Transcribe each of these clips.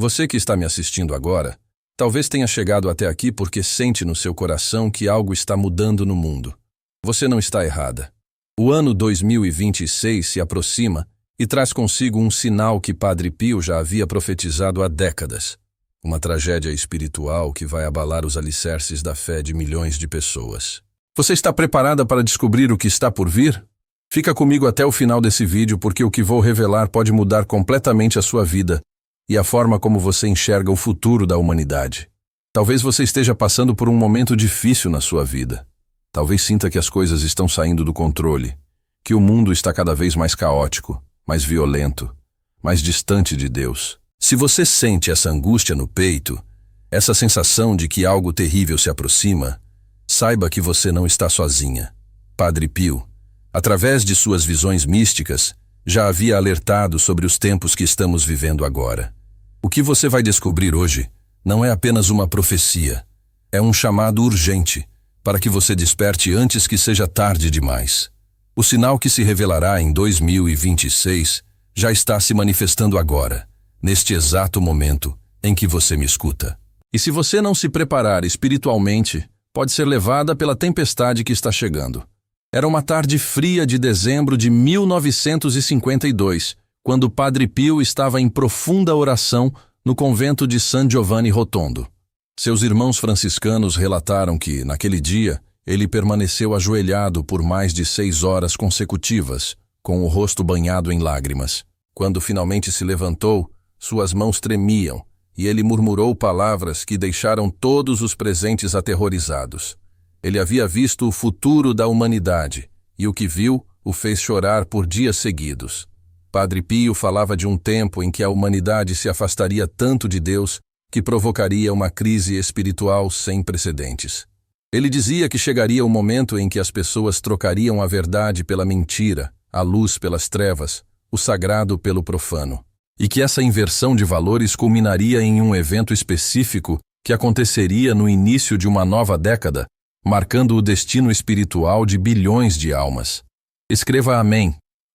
Você que está me assistindo agora, talvez tenha chegado até aqui porque sente no seu coração que algo está mudando no mundo. Você não está errada. O ano 2026 se aproxima e traz consigo um sinal que Padre Pio já havia profetizado há décadas. Uma tragédia espiritual que vai abalar os alicerces da fé de milhões de pessoas. Você está preparada para descobrir o que está por vir? Fica comigo até o final desse vídeo porque o que vou revelar pode mudar completamente a sua vida e a forma como você enxerga o futuro da humanidade. Talvez você esteja passando por um momento difícil na sua vida. Talvez sinta que as coisas estão saindo do controle, que o mundo está cada vez mais caótico, mais violento, mais distante de Deus. Se você sente essa angústia no peito, essa sensação de que algo terrível se aproxima, saiba que você não está sozinha. Padre Pio, através de suas visões místicas, já havia alertado sobre os tempos que estamos vivendo agora. O que você vai descobrir hoje não é apenas uma profecia, é um chamado urgente para que você desperte antes que seja tarde demais. O sinal que se revelará em 2026 já está se manifestando agora, neste exato momento em que você me escuta. E se você não se preparar espiritualmente, pode ser levada pela tempestade que está chegando. Era uma tarde fria de dezembro de 1952, quando Padre Pio estava em profunda oração no convento de San Giovanni Rotondo. Seus irmãos franciscanos relataram que, naquele dia, ele permaneceu ajoelhado por mais de 6 horas consecutivas, com o rosto banhado em lágrimas. Quando finalmente se levantou, suas mãos tremiam, e ele murmurou palavras que deixaram todos os presentes aterrorizados. Ele havia visto o futuro da humanidade, e o que viu o fez chorar por dias seguidos. Padre Pio falava de um tempo em que a humanidade se afastaria tanto de Deus que provocaria uma crise espiritual sem precedentes. Ele dizia que chegaria o momento em que as pessoas trocariam a verdade pela mentira, a luz pelas trevas, o sagrado pelo profano, e que essa inversão de valores culminaria em um evento específico que aconteceria no início de uma nova década, marcando o destino espiritual de bilhões de almas. Escreva amém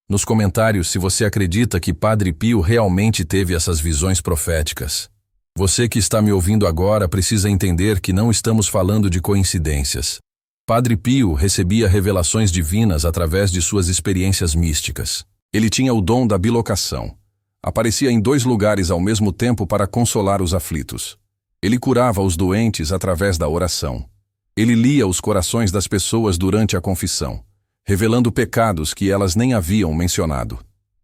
nos comentários se você acredita que Padre Pio realmente teve essas visões proféticas. Você que está me ouvindo agora precisa entender que não estamos falando de coincidências. Padre Pio recebia revelações divinas através de suas experiências místicas. Ele tinha o dom da bilocação. Aparecia em 2 lugares ao mesmo tempo para consolar os aflitos. Ele curava os doentes através da oração. Ele lia os corações das pessoas durante a confissão, revelando pecados que elas nem haviam mencionado.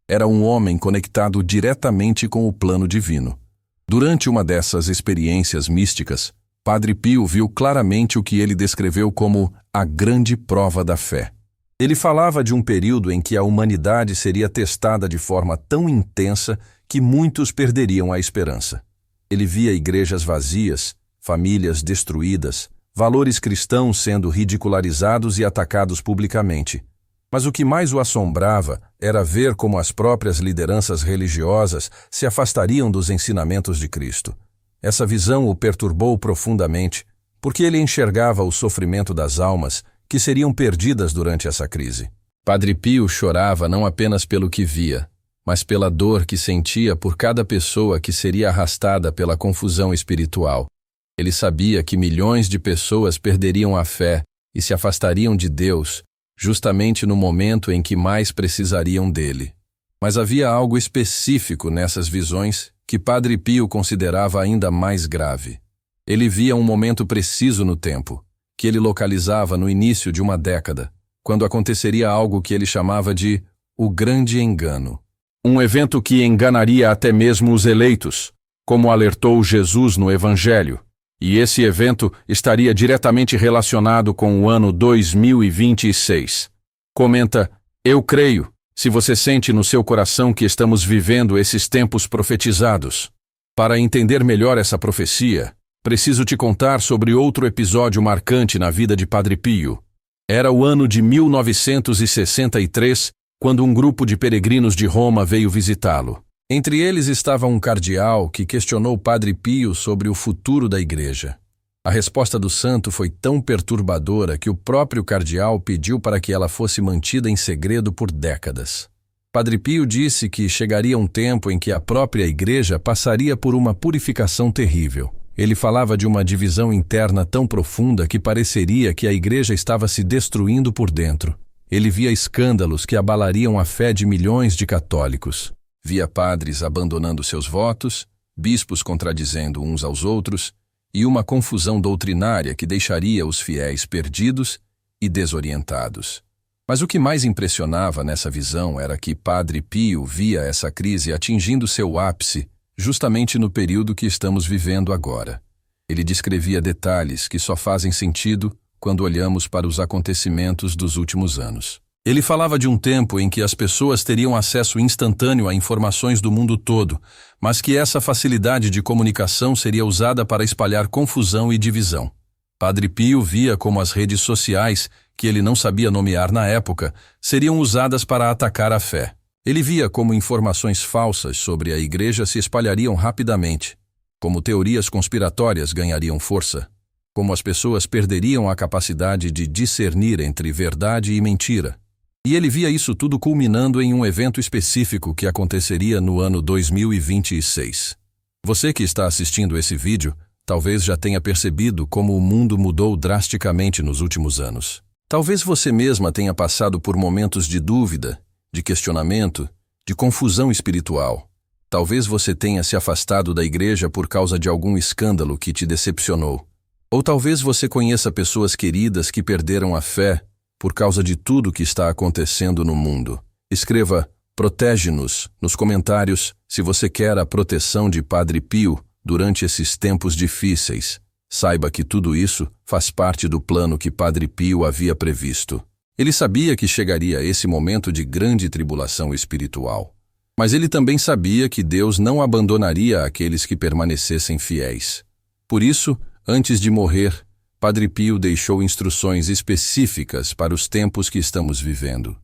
Era um homem conectado diretamente com o plano divino. Durante uma dessas experiências místicas, Padre Pio viu claramente o que ele descreveu como a grande prova da fé. Ele falava de um período em que a humanidade seria testada de forma tão intensa que muitos perderiam a esperança. Ele via igrejas vazias, famílias destruídas, valores cristãos sendo ridicularizados e atacados publicamente. Mas o que mais o assombrava era ver como as próprias lideranças religiosas se afastariam dos ensinamentos de Cristo. Essa visão o perturbou profundamente, porque ele enxergava o sofrimento das almas que seriam perdidas durante essa crise. Padre Pio chorava não apenas pelo que via, mas pela dor que sentia por cada pessoa que seria arrastada pela confusão espiritual. Ele sabia que milhões de pessoas perderiam a fé e se afastariam de Deus, justamente no momento em que mais precisariam dele. Mas havia algo específico nessas visões que Padre Pio considerava ainda mais grave. Ele via um momento preciso no tempo, que ele localizava no início de uma década, quando aconteceria algo que ele chamava de o grande engano. Um evento que enganaria até mesmo os eleitos, como alertou Jesus no Evangelho. E esse evento estaria diretamente relacionado com o ano 2026. Comenta, eu creio, se você sente no seu coração que estamos vivendo esses tempos profetizados. Para entender melhor essa profecia, preciso te contar sobre outro episódio marcante na vida de Padre Pio. Era o ano de 1963, quando um grupo de peregrinos de Roma veio visitá-lo. Entre eles estava um cardeal que questionou Padre Pio sobre o futuro da igreja. A resposta do santo foi tão perturbadora que o próprio cardeal pediu para que ela fosse mantida em segredo por décadas. Padre Pio disse que chegaria um tempo em que a própria igreja passaria por uma purificação terrível. Ele falava de uma divisão interna tão profunda que pareceria que a igreja estava se destruindo por dentro. Ele via escândalos que abalariam a fé de milhões de católicos. Via padres abandonando seus votos, bispos contradizendo uns aos outros, e uma confusão doutrinária que deixaria os fiéis perdidos e desorientados. Mas o que mais impressionava nessa visão era que Padre Pio via essa crise atingindo seu ápice justamente no período que estamos vivendo agora. Ele descrevia detalhes que só fazem sentido quando olhamos para os acontecimentos dos últimos anos. Ele falava de um tempo em que as pessoas teriam acesso instantâneo a informações do mundo todo, mas que essa facilidade de comunicação seria usada para espalhar confusão e divisão. Padre Pio via como as redes sociais, que ele não sabia nomear na época, seriam usadas para atacar a fé. Ele via como informações falsas sobre a igreja se espalhariam rapidamente, como teorias conspiratórias ganhariam força, como as pessoas perderiam a capacidade de discernir entre verdade e mentira. E ele via isso tudo culminando em um evento específico que aconteceria no ano 2026. Você que está assistindo esse vídeo, talvez já tenha percebido como o mundo mudou drasticamente nos últimos anos. Talvez você mesma tenha passado por momentos de dúvida, de questionamento, de confusão espiritual. Talvez você tenha se afastado da igreja por causa de algum escândalo que te decepcionou. Ou talvez você conheça pessoas queridas que perderam a fé por causa de tudo que está acontecendo no mundo. Escreva "Protege-nos" nos comentários se você quer a proteção de Padre Pio durante esses tempos difíceis. Saiba que tudo isso faz parte do plano que Padre Pio havia previsto. Ele sabia que chegaria esse momento de grande tribulação espiritual. Mas ele também sabia que Deus não abandonaria aqueles que permanecessem fiéis. Por isso, antes de morrer, Padre Pio deixou instruções específicas para os tempos que estamos vivendo.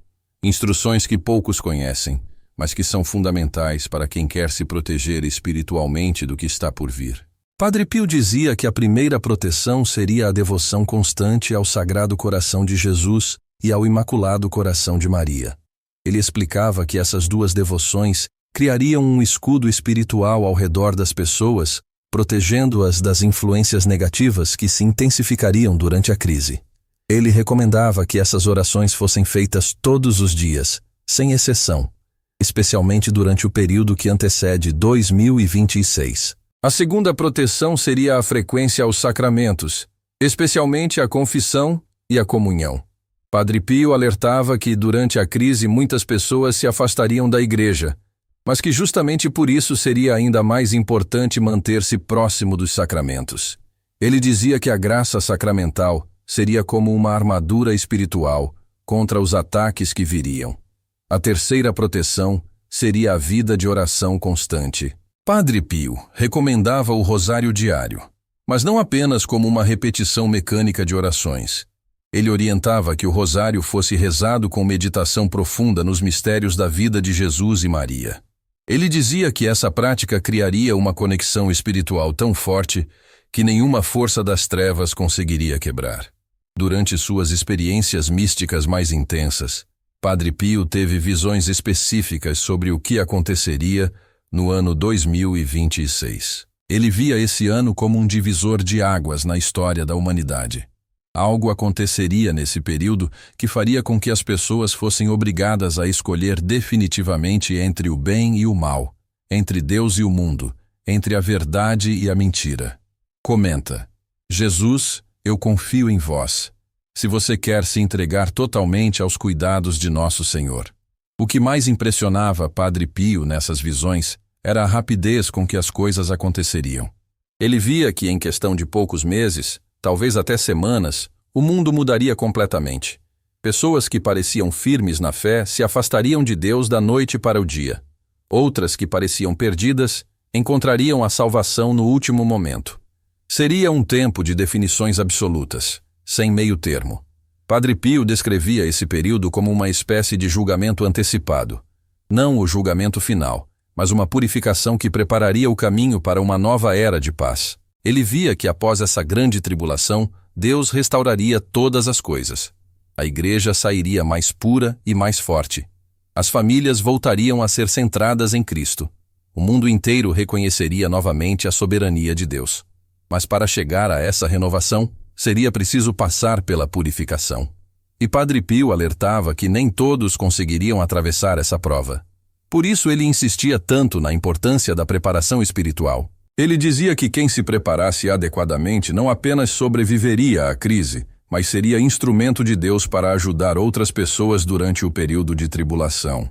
Instruções que poucos conhecem, mas que são fundamentais para quem quer se proteger espiritualmente do que está por vir. Padre Pio dizia que a primeira proteção seria a devoção constante ao Sagrado Coração de Jesus e ao Imaculado Coração de Maria. Ele explicava que essas duas devoções criariam um escudo espiritual ao redor das pessoas, protegendo-as das influências negativas que se intensificariam durante a crise. Ele recomendava que essas orações fossem feitas todos os dias, sem exceção, especialmente durante o período que antecede 2026. A segunda proteção seria a frequência aos sacramentos, especialmente a confissão e a comunhão. Padre Pio alertava que durante a crise muitas pessoas se afastariam da igreja, mas que justamente por isso seria ainda mais importante manter-se próximo dos sacramentos. Ele dizia que a graça sacramental seria como uma armadura espiritual contra os ataques que viriam. A terceira proteção seria a vida de oração constante. Padre Pio recomendava o rosário diário, mas não apenas como uma repetição mecânica de orações. Ele orientava que o rosário fosse rezado com meditação profunda nos mistérios da vida de Jesus e Maria. Ele dizia que essa prática criaria uma conexão espiritual tão forte que nenhuma força das trevas conseguiria quebrar. Durante suas experiências místicas mais intensas, Padre Pio teve visões específicas sobre o que aconteceria no ano 2026. Ele via esse ano como um divisor de águas na história da humanidade. Algo aconteceria nesse período que faria com que as pessoas fossem obrigadas a escolher definitivamente entre o bem e o mal, entre Deus e o mundo, entre a verdade e a mentira. Comenta: Jesus, eu confio em vós, se você quer se entregar totalmente aos cuidados de nosso Senhor. O que mais impressionava Padre Pio nessas visões era a rapidez com que as coisas aconteceriam. Ele via que em questão de poucos meses, talvez até semanas, o mundo mudaria completamente. Pessoas que pareciam firmes na fé se afastariam de Deus da noite para o dia. Outras que pareciam perdidas encontrariam a salvação no último momento. Seria um tempo de definições absolutas, sem meio termo. Padre Pio descrevia esse período como uma espécie de julgamento antecipado. Não o julgamento final, mas uma purificação que prepararia o caminho para uma nova era de paz. Ele via que após essa grande tribulação, Deus restauraria todas as coisas. A igreja sairia mais pura e mais forte. As famílias voltariam a ser centradas em Cristo. O mundo inteiro reconheceria novamente a soberania de Deus. Mas para chegar a essa renovação, seria preciso passar pela purificação. E Padre Pio alertava que nem todos conseguiriam atravessar essa prova. Por isso ele insistia tanto na importância da preparação espiritual. Ele dizia que quem se preparasse adequadamente não apenas sobreviveria à crise, mas seria instrumento de Deus para ajudar outras pessoas durante o período de tribulação.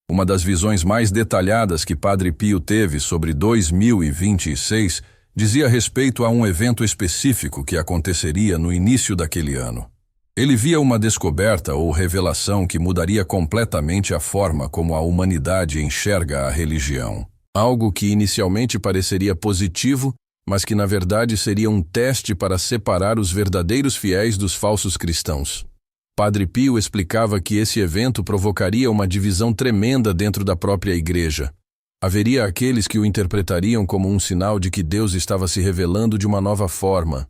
Uma das visões mais detalhadas que Padre Pio teve sobre 2026 dizia respeito a um evento específico que aconteceria no início daquele ano. Ele via uma descoberta ou revelação que mudaria completamente a forma como a humanidade enxerga a religião. Algo que inicialmente pareceria positivo, mas que na verdade seria um teste para separar os verdadeiros fiéis dos falsos cristãos. Padre Pio explicava que esse evento provocaria uma divisão tremenda dentro da própria igreja. Haveria aqueles que o interpretariam como um sinal de que Deus estava se revelando de uma nova forma,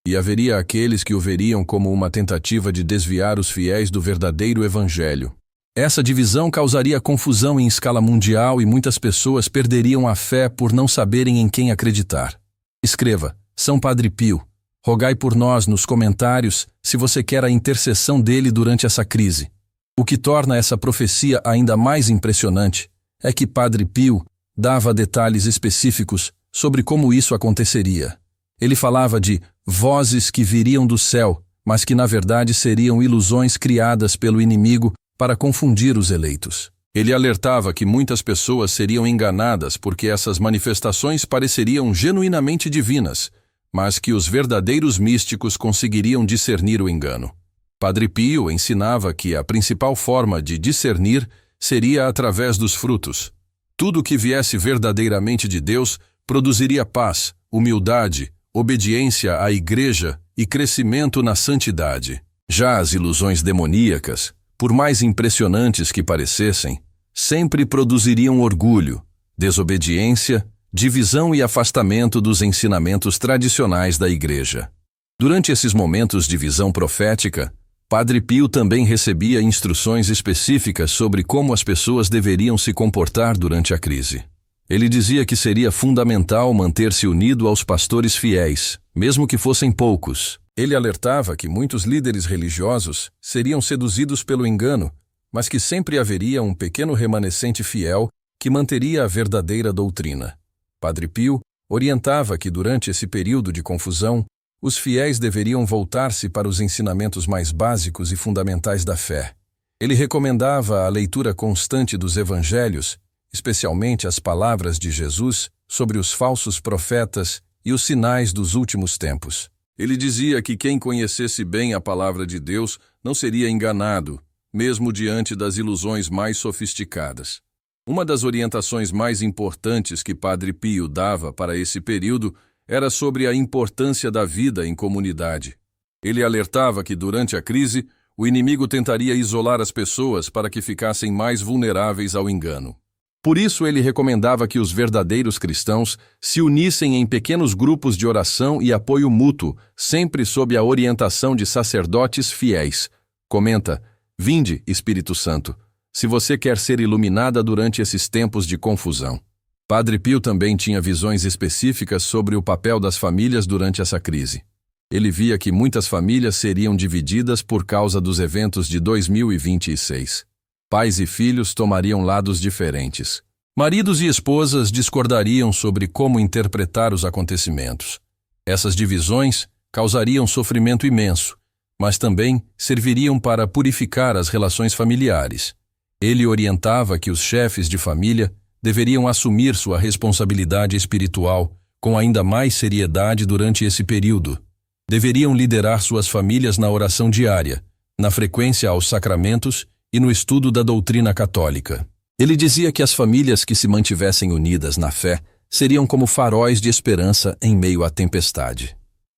e haveria aqueles que o veriam como uma tentativa de desviar os fiéis do verdadeiro evangelho. Essa divisão causaria confusão em escala mundial e muitas pessoas perderiam a fé por não saberem em quem acreditar. Escreva: São Padre Pio, rogai por nós nos comentários se você quer a intercessão dele durante essa crise. O que torna essa profecia ainda mais impressionante é que Padre Pio dava detalhes específicos sobre como isso aconteceria. Ele falava de vozes que viriam do céu, mas que na verdade seriam ilusões criadas pelo inimigo para confundir os eleitos. Ele alertava que muitas pessoas seriam enganadas porque essas manifestações pareceriam genuinamente divinas, mas que os verdadeiros místicos conseguiriam discernir o engano. Padre Pio ensinava que a principal forma de discernir seria através dos frutos. Tudo que viesse verdadeiramente de Deus produziria paz, humildade, obediência à igreja e crescimento na santidade. Já as ilusões demoníacas, por mais impressionantes que parecessem, sempre produziriam orgulho, desobediência, divisão e afastamento dos ensinamentos tradicionais da igreja. Durante esses momentos de visão profética, Padre Pio também recebia instruções específicas sobre como as pessoas deveriam se comportar durante a crise. Ele dizia que seria fundamental manter-se unido aos pastores fiéis, mesmo que fossem poucos. Ele alertava que muitos líderes religiosos seriam seduzidos pelo engano, mas que sempre haveria um pequeno remanescente fiel que manteria a verdadeira doutrina. Padre Pio orientava que durante esse período de confusão, os fiéis deveriam voltar-se para os ensinamentos mais básicos e fundamentais da fé. Ele recomendava a leitura constante dos evangelhos, especialmente as palavras de Jesus sobre os falsos profetas e os sinais dos últimos tempos. Ele dizia que quem conhecesse bem a palavra de Deus não seria enganado, mesmo diante das ilusões mais sofisticadas. Uma das orientações mais importantes que Padre Pio dava para esse período era sobre a importância da vida em comunidade. Ele alertava que durante a crise, o inimigo tentaria isolar as pessoas para que ficassem mais vulneráveis ao engano. Por isso ele recomendava que os verdadeiros cristãos se unissem em pequenos grupos de oração e apoio mútuo, sempre sob a orientação de sacerdotes fiéis. Comenta: Vinde, Espírito Santo, se você quer ser iluminada durante esses tempos de confusão. Padre Pio também tinha visões específicas sobre o papel das famílias durante essa crise. Ele via que muitas famílias seriam divididas por causa dos eventos de 2026. Pais e filhos tomariam lados diferentes. Maridos e esposas discordariam sobre como interpretar os acontecimentos. Essas divisões causariam sofrimento imenso, mas também serviriam para purificar as relações familiares. Ele orientava que os chefes de família deveriam assumir sua responsabilidade espiritual com ainda mais seriedade durante esse período. Deveriam liderar suas famílias na oração diária, na frequência aos sacramentos e no estudo da doutrina católica. Ele dizia que as famílias que se mantivessem unidas na fé seriam como faróis de esperança em meio à tempestade.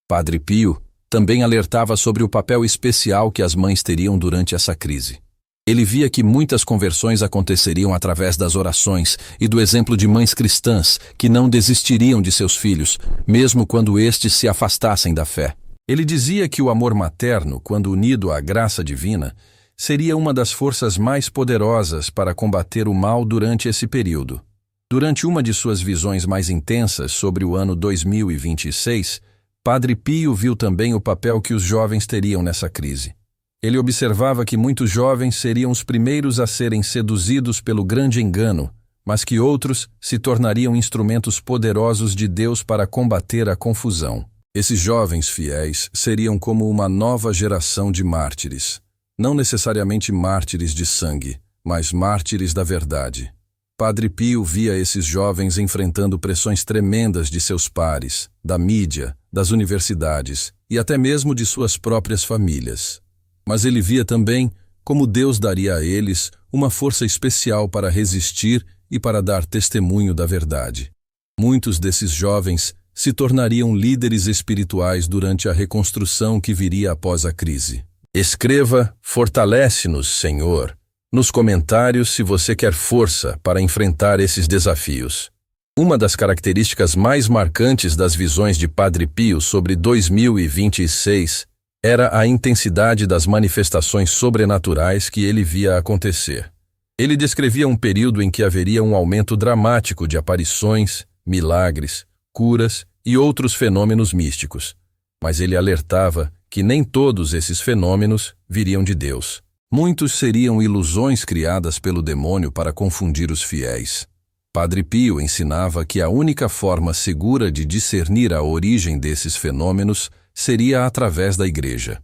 Padre Pio também alertava sobre o papel especial que as mães teriam durante essa crise. Ele via que muitas conversões aconteceriam através das orações e do exemplo de mães cristãs que não desistiriam de seus filhos, mesmo quando estes se afastassem da fé. Ele dizia que o amor materno, quando unido à graça divina, seria uma das forças mais poderosas para combater o mal durante esse período. Durante uma de suas visões mais intensas sobre o ano 2026, Padre Pio viu também o papel que os jovens teriam nessa crise. Ele observava que muitos jovens seriam os primeiros a serem seduzidos pelo grande engano, mas que outros se tornariam instrumentos poderosos de Deus para combater a confusão. Esses jovens fiéis seriam como uma nova geração de mártires. Não necessariamente mártires de sangue, mas mártires da verdade. Padre Pio via esses jovens enfrentando pressões tremendas de seus pares, da mídia, das universidades e até mesmo de suas próprias famílias. Mas ele via também como Deus daria a eles uma força especial para resistir e para dar testemunho da verdade. Muitos desses jovens se tornariam líderes espirituais durante a reconstrução que viria após a crise. Escreva "Fortalece-nos, Senhor", nos comentários se você quer força para enfrentar esses desafios. Uma das características mais marcantes das visões de Padre Pio sobre 2026 era a intensidade das manifestações sobrenaturais que ele via acontecer. Ele descrevia um período em que haveria um aumento dramático de aparições, milagres, curas e outros fenômenos místicos. Mas ele alertava que nem todos esses fenômenos viriam de Deus. Muitos seriam ilusões criadas pelo demônio para confundir os fiéis. Padre Pio ensinava que a única forma segura de discernir a origem desses fenômenos seria através da Igreja.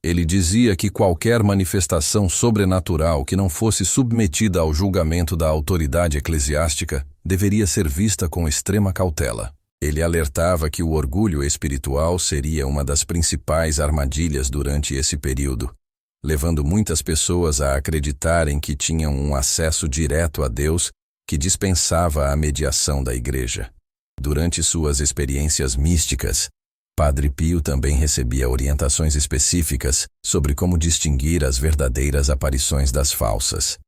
Ele dizia que qualquer manifestação sobrenatural que não fosse submetida ao julgamento da autoridade eclesiástica deveria ser vista com extrema cautela. Ele alertava que o orgulho espiritual seria uma das principais armadilhas durante esse período, levando muitas pessoas a acreditarem que tinham um acesso direto a Deus que dispensava a mediação da Igreja. Durante suas experiências místicas, Padre Pio também recebia orientações específicas sobre como distinguir as verdadeiras aparições das falsas.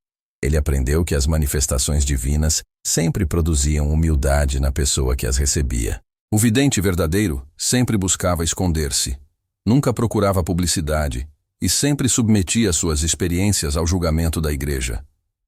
Ele aprendeu que as manifestações divinas sempre produziam humildade na pessoa que as recebia. O vidente verdadeiro sempre buscava esconder-se, nunca procurava publicidade e sempre submetia suas experiências ao julgamento da Igreja.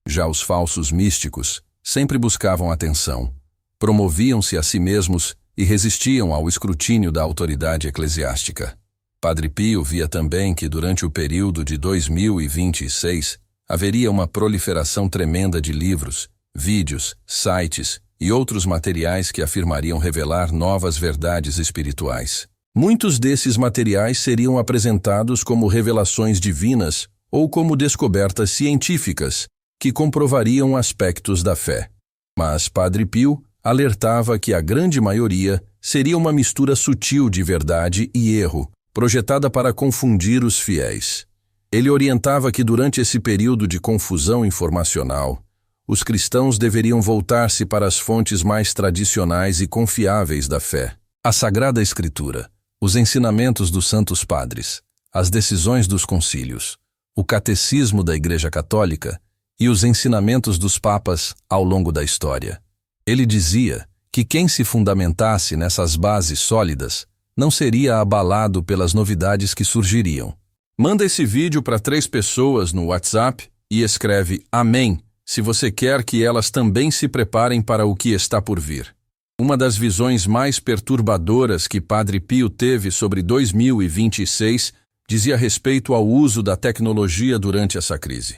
Já os falsos místicos sempre buscavam atenção, promoviam-se a si mesmos e resistiam ao escrutínio da autoridade eclesiástica. Padre Pio via também que durante o período de 2026 haveria uma proliferação tremenda de livros, vídeos, sites e outros materiais que afirmariam revelar novas verdades espirituais. Muitos desses materiais seriam apresentados como revelações divinas ou como descobertas científicas que comprovariam aspectos da fé. Mas Padre Pio alertava que a grande maioria seria uma mistura sutil de verdade e erro, projetada para confundir os fiéis. Ele orientava que durante esse período de confusão informacional, os cristãos deveriam voltar-se para as fontes mais tradicionais e confiáveis da fé. A Sagrada Escritura, os ensinamentos dos Santos Padres, as decisões dos concílios, o catecismo da Igreja Católica e os ensinamentos dos papas ao longo da história. Ele dizia que quem se fundamentasse nessas bases sólidas não seria abalado pelas novidades que surgiriam. Manda esse vídeo para 3 pessoas no WhatsApp e escreve "Amém" se você quer que elas também se preparem para o que está por vir. Uma das visões mais perturbadoras que Padre Pio teve sobre 2026 dizia respeito ao uso da tecnologia durante essa crise.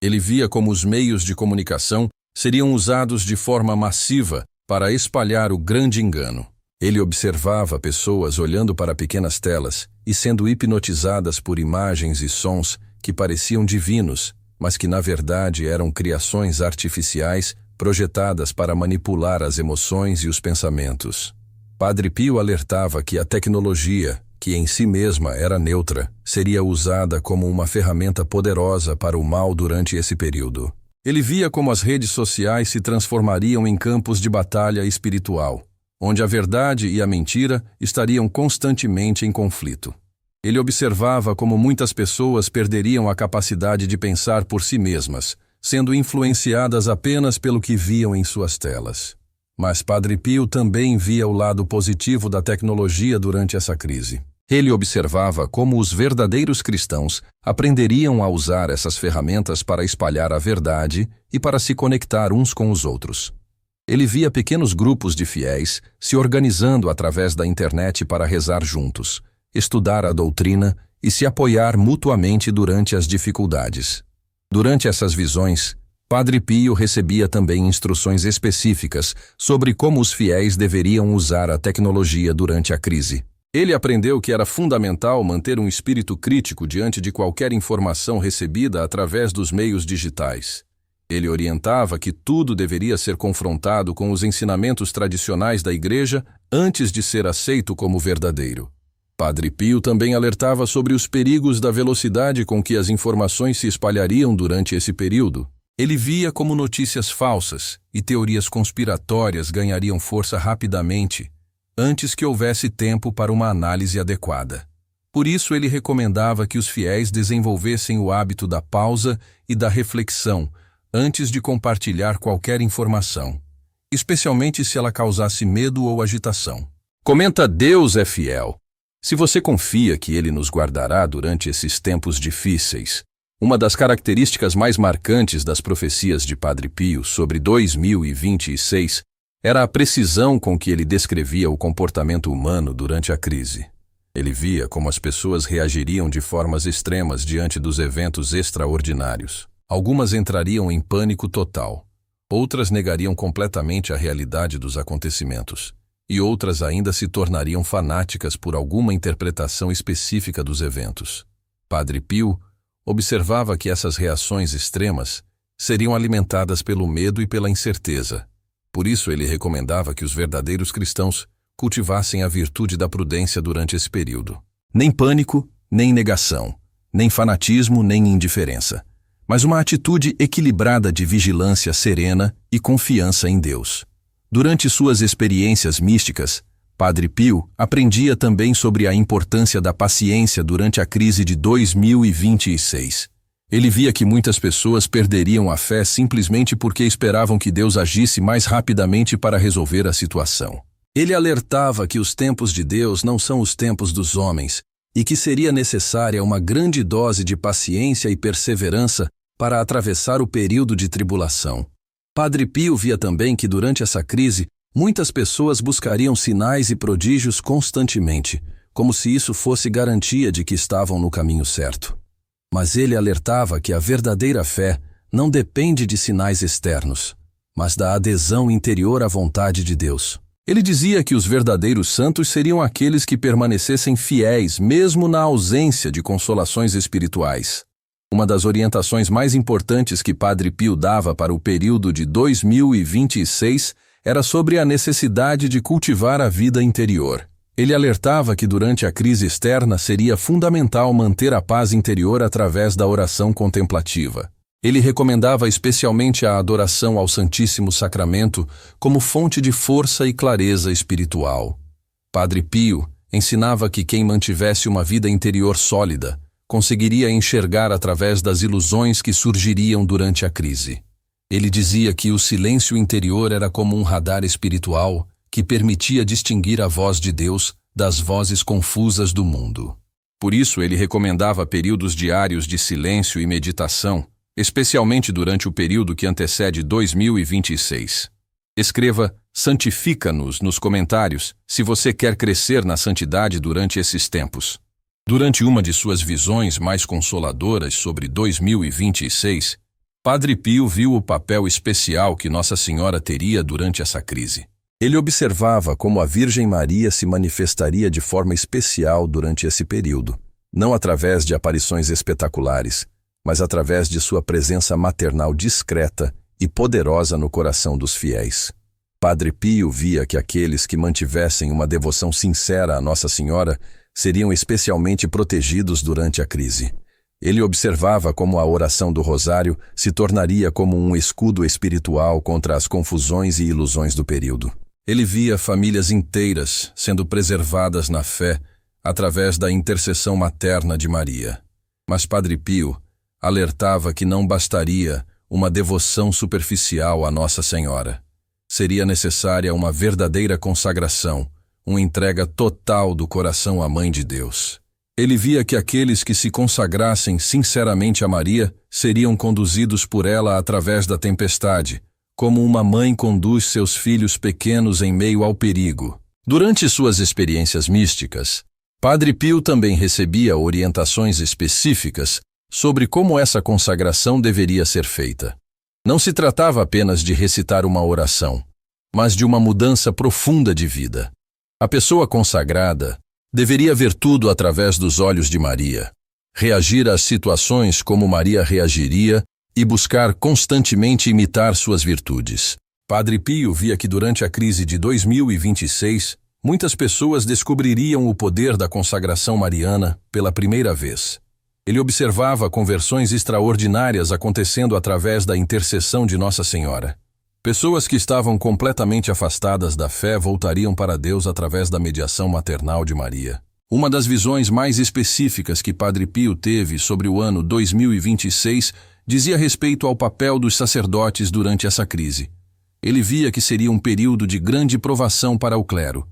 Ele via como os meios de comunicação seriam usados de forma massiva para espalhar o grande engano. Ele observava pessoas olhando para pequenas telas e sendo hipnotizadas por imagens e sons que pareciam divinos, mas que na verdade eram criações artificiais projetadas para manipular as emoções e os pensamentos. Padre Pio alertava que a tecnologia, que em si mesma era neutra, seria usada como uma ferramenta poderosa para o mal durante esse período. Ele via como as redes sociais se transformariam em campos de batalha espiritual, onde a verdade e a mentira estariam constantemente em conflito. Ele observava como muitas pessoas perderiam a capacidade de pensar por si mesmas, sendo influenciadas apenas pelo que viam em suas telas. Mas Padre Pio também via o lado positivo da tecnologia durante essa crise. Ele observava como os verdadeiros cristãos aprenderiam a usar essas ferramentas para espalhar a verdade e para se conectar uns com os outros. Ele via pequenos grupos de fiéis se organizando através da internet para rezar juntos, estudar a doutrina e se apoiar mutuamente durante as dificuldades. Durante essas visões, Padre Pio recebia também instruções específicas sobre como os fiéis deveriam usar a tecnologia durante a crise. Ele aprendeu que era fundamental manter um espírito crítico diante de qualquer informação recebida através dos meios digitais. Ele orientava que tudo deveria ser confrontado com os ensinamentos tradicionais da Igreja antes de ser aceito como verdadeiro. Padre Pio também alertava sobre os perigos da velocidade com que as informações se espalhariam durante esse período. Ele via como notícias falsas e teorias conspiratórias ganhariam força rapidamente, antes que houvesse tempo para uma análise adequada. Por isso ele recomendava que os fiéis desenvolvessem o hábito da pausa e da reflexão antes de compartilhar qualquer informação, especialmente se ela causasse medo ou agitação. Comenta: Deus é fiel. Se você confia que Ele nos guardará durante esses tempos difíceis, uma das características mais marcantes das profecias de Padre Pio sobre 2026 era a precisão com que ele descrevia o comportamento humano durante a crise. Ele via como as pessoas reagiriam de formas extremas diante dos eventos extraordinários. Algumas entrariam em pânico total, outras negariam completamente a realidade dos acontecimentos, e outras ainda se tornariam fanáticas por alguma interpretação específica dos eventos. Padre Pio observava que essas reações extremas seriam alimentadas pelo medo e pela incerteza. Por isso ele recomendava que os verdadeiros cristãos cultivassem a virtude da prudência durante esse período. Nem pânico, nem negação, nem fanatismo, nem indiferença, mas uma atitude equilibrada de vigilância serena e confiança em Deus. Durante suas experiências místicas, Padre Pio aprendia também sobre a importância da paciência durante a crise de 2026. Ele via que muitas pessoas perderiam a fé simplesmente porque esperavam que Deus agisse mais rapidamente para resolver a situação. Ele alertava que os tempos de Deus não são os tempos dos homens e que seria necessária uma grande dose de paciência e perseverança para atravessar o período de tribulação. Padre Pio via também que durante essa crise, muitas pessoas buscariam sinais e prodígios constantemente, como se isso fosse garantia de que estavam no caminho certo. Mas ele alertava que a verdadeira fé não depende de sinais externos, mas da adesão interior à vontade de Deus. Ele dizia que os verdadeiros santos seriam aqueles que permanecessem fiéis mesmo na ausência de consolações espirituais. Uma das orientações mais importantes que Padre Pio dava para o período de 2026 era sobre a necessidade de cultivar a vida interior. Ele alertava que durante a crise externa seria fundamental manter a paz interior através da oração contemplativa. Ele recomendava especialmente a adoração ao Santíssimo Sacramento como fonte de força e clareza espiritual. Padre Pio ensinava que quem mantivesse uma vida interior sólida conseguiria enxergar através das ilusões que surgiriam durante a crise. Ele dizia que o silêncio interior era como um radar espiritual que permitia distinguir a voz de Deus das vozes confusas do mundo. Por isso, ele recomendava períodos diários de silêncio e meditação, especialmente durante o período que antecede 2026. Escreva "Santifica-nos" nos comentários se você quer crescer na santidade durante esses tempos. Durante uma de suas visões mais consoladoras sobre 2026, Padre Pio viu o papel especial que Nossa Senhora teria durante essa crise. Ele observava como a Virgem Maria se manifestaria de forma especial durante esse período, não através de aparições espetaculares, mas através de sua presença maternal discreta e poderosa no coração dos fiéis. Padre Pio via que aqueles que mantivessem uma devoção sincera a Nossa Senhora seriam especialmente protegidos durante a crise. Ele observava como a oração do Rosário se tornaria como um escudo espiritual contra as confusões e ilusões do período. Ele via famílias inteiras sendo preservadas na fé através da intercessão materna de Maria. Mas Padre Pio alertava que não bastaria uma devoção superficial a Nossa Senhora. Seria necessária uma verdadeira consagração, uma entrega total do coração à Mãe de Deus. Ele via que aqueles que se consagrassem sinceramente a Maria seriam conduzidos por ela através da tempestade, como uma mãe conduz seus filhos pequenos em meio ao perigo. Durante suas experiências místicas, Padre Pio também recebia orientações específicas sobre como essa consagração deveria ser feita. Não se tratava apenas de recitar uma oração, mas de uma mudança profunda de vida. A pessoa consagrada deveria ver tudo através dos olhos de Maria, reagir às situações como Maria reagiria e buscar constantemente imitar suas virtudes. Padre Pio via que durante a crise de 2026, muitas pessoas descobririam o poder da consagração mariana pela primeira vez. Ele observava conversões extraordinárias acontecendo através da intercessão de Nossa Senhora. Pessoas que estavam completamente afastadas da fé voltariam para Deus através da mediação maternal de Maria. Uma das visões mais específicas que Padre Pio teve sobre o ano 2026 dizia respeito ao papel dos sacerdotes durante essa crise. Ele via que seria um período de grande provação para o clero.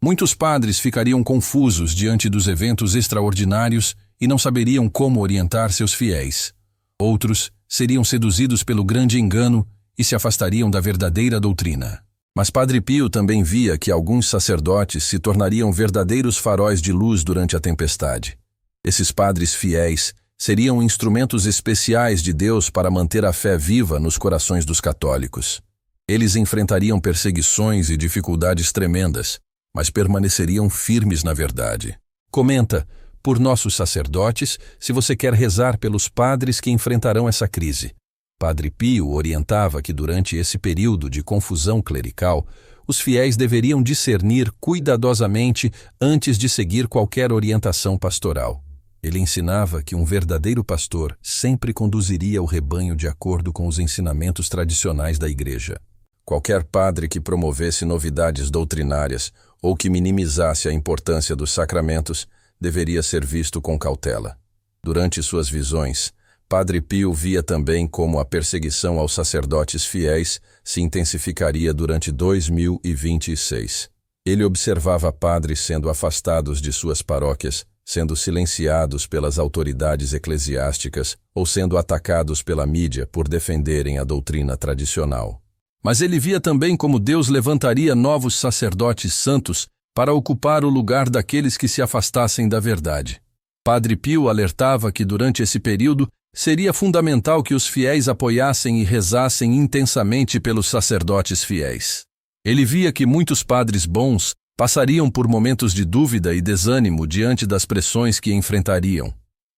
Muitos padres ficariam confusos diante dos eventos extraordinários e não saberiam como orientar seus fiéis. Outros seriam seduzidos pelo grande engano e se afastariam da verdadeira doutrina. Mas Padre Pio também via que alguns sacerdotes se tornariam verdadeiros faróis de luz durante a tempestade. Esses padres fiéis seriam instrumentos especiais de Deus para manter a fé viva nos corações dos católicos. Eles enfrentariam perseguições e dificuldades tremendas, mas permaneceriam firmes na verdade. Comenta, por nossos sacerdotes, se você quer rezar pelos padres que enfrentarão essa crise. Padre Pio orientava que durante esse período de confusão clerical, os fiéis deveriam discernir cuidadosamente antes de seguir qualquer orientação pastoral. Ele ensinava que um verdadeiro pastor sempre conduziria o rebanho de acordo com os ensinamentos tradicionais da Igreja. Qualquer padre que promovesse novidades doutrinárias ou que minimizasse a importância dos sacramentos deveria ser visto com cautela. Durante suas visões, Padre Pio via também como a perseguição aos sacerdotes fiéis se intensificaria durante 2026. Ele observava padres sendo afastados de suas paróquias, sendo silenciados pelas autoridades eclesiásticas ou sendo atacados pela mídia por defenderem a doutrina tradicional. Mas ele via também como Deus levantaria novos sacerdotes santos para ocupar o lugar daqueles que se afastassem da verdade. Padre Pio alertava que durante esse período seria fundamental que os fiéis apoiassem e rezassem intensamente pelos sacerdotes fiéis. Ele via que muitos padres bons passariam por momentos de dúvida e desânimo diante das pressões que enfrentariam.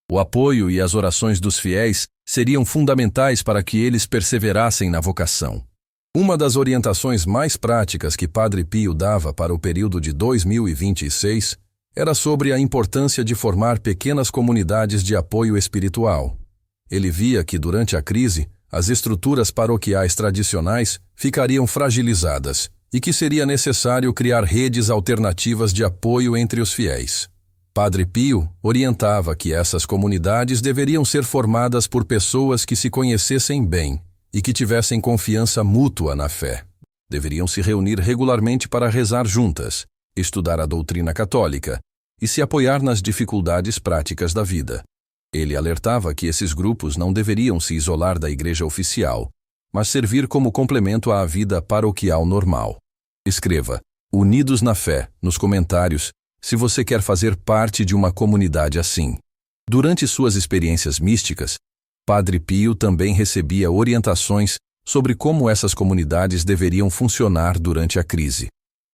O apoio e as orações dos fiéis seriam fundamentais para que eles perseverassem na vocação. Uma das orientações mais práticas que Padre Pio dava para o período de 2026 era sobre a importância de formar pequenas comunidades de apoio espiritual. Ele via que, durante a crise, as estruturas paroquiais tradicionais ficariam fragilizadas e que seria necessário criar redes alternativas de apoio entre os fiéis. Padre Pio orientava que essas comunidades deveriam ser formadas por pessoas que se conhecessem bem e que tivessem confiança mútua na fé. Deveriam se reunir regularmente para rezar juntas, estudar a doutrina católica e se apoiar nas dificuldades práticas da vida. Ele alertava que esses grupos não deveriam se isolar da igreja oficial, mas servir como complemento à vida paroquial normal. Escreva, Unidos na Fé, nos comentários, se você quer fazer parte de uma comunidade assim. Durante suas experiências místicas, Padre Pio também recebia orientações sobre como essas comunidades deveriam funcionar durante a crise.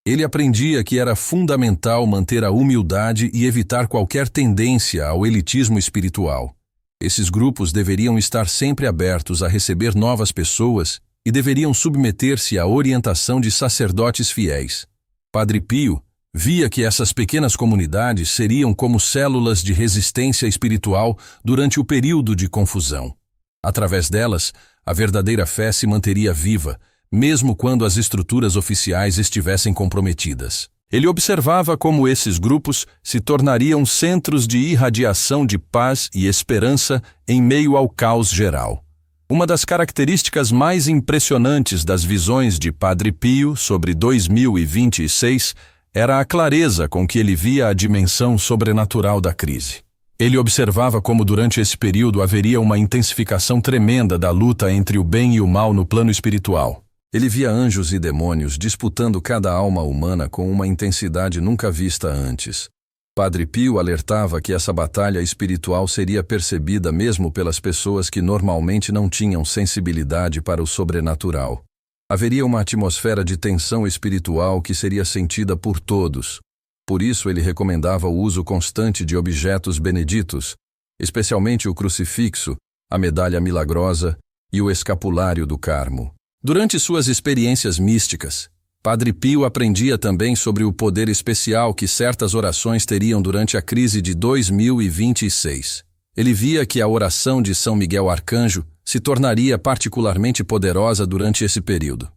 Ele aprendia que era fundamental manter a humildade e evitar qualquer tendência ao elitismo espiritual. Esses grupos deveriam estar sempre abertos a receber novas pessoas e deveriam submeter-se à orientação de sacerdotes fiéis. Padre Pio via que essas pequenas comunidades seriam como células de resistência espiritual durante o período de confusão. Através delas, a verdadeira fé se manteria viva, mesmo quando as estruturas oficiais estivessem comprometidas. Ele observava como esses grupos se tornariam centros de irradiação de paz e esperança em meio ao caos geral. Uma das características mais impressionantes das visões de Padre Pio sobre 2026 era a clareza com que ele via a dimensão sobrenatural da crise. Ele observava como durante esse período haveria uma intensificação tremenda da luta entre o bem e o mal no plano espiritual. Ele via anjos e demônios disputando cada alma humana com uma intensidade nunca vista antes. Padre Pio alertava que essa batalha espiritual seria percebida mesmo pelas pessoas que normalmente não tinham sensibilidade para o sobrenatural. Haveria uma atmosfera de tensão espiritual que seria sentida por todos. Por isso ele recomendava o uso constante de objetos beneditos, especialmente o crucifixo, a medalha milagrosa e o escapulário do Carmo. Durante suas experiências místicas, Padre Pio aprendia também sobre o poder especial que certas orações teriam durante a crise de 2026. Ele via que a oração de São Miguel Arcanjo se tornaria particularmente poderosa durante esse período.